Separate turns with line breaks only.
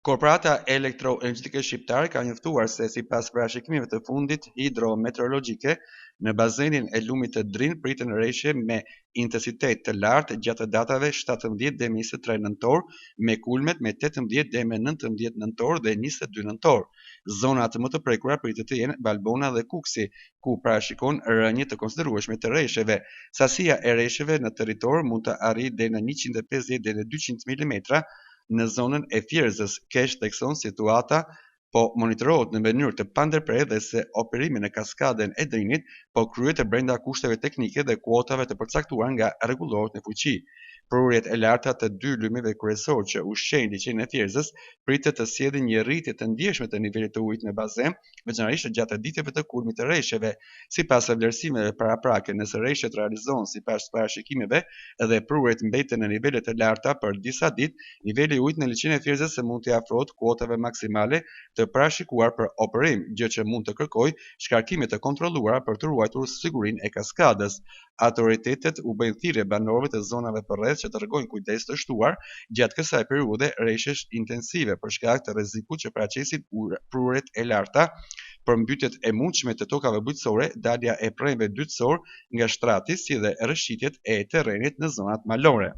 Korporata elektroenergjetike shqiptare ka njoftuar se sipas parashikimeve të fundit hidrometeorologjike, në bazenin e lumit të Drin priten rreshje me intensitet të lartë gjatë datave 17 dhe 23 nëntor, me kulmet me 18 dhe me 19 nëntor dhe 22 nëntor. Zonat më të prekura pritet të jenë Balbona dhe Kuksi, ku parashikon rënje të konsiderueshme të rreshjeve. Sasia e rreshjeve në territor mund të arrijë deri në 150 deri në 200 mm në zonën e Fierzës. Keq thekson situata po monitorohet në mënyrë të pandërprerë dhe se operimi në kaskadën e Drinit po kryhet brenda kushteve teknike dhe kuotave të përcaktuara nga rregulloret në fuqi. Prurjet e larta të dy lymeve kryesor që ushqejnë liçenin e Fierzës pritet të sjellin një rritje të ndjeshme të nivelit të ujit në bazen, veçanërisht gjatë ditëve të kulmit të rreshjeve. Sipas vlerësimeve paraprake, nëse rreshjet realizohen sipas parashikimeve dhe prurjet mbeten në nivele të larta për disa ditë, niveli i ujit në liçenin e Fierzës mund të afrohet kuotave maksimale të parashikuar për operim, gjë që mund të kërkojë shkarkime të kontrolluara për të ruajtur sigurinë e kaskadës. Autoritetet u bëjnë thirrje banorëve të zonave përreth që të tregojnë kujdes të shtuar gjatë kësaj periudhe rreshjesh intensive për shkak të rrezikut që paraqesin prurjet e larta, përmbytjet e mundshme të tokave bujqësore, dalja e premëve dytësor nga shtrati si dhe rrëshqitjet e terrenit në zonat malore.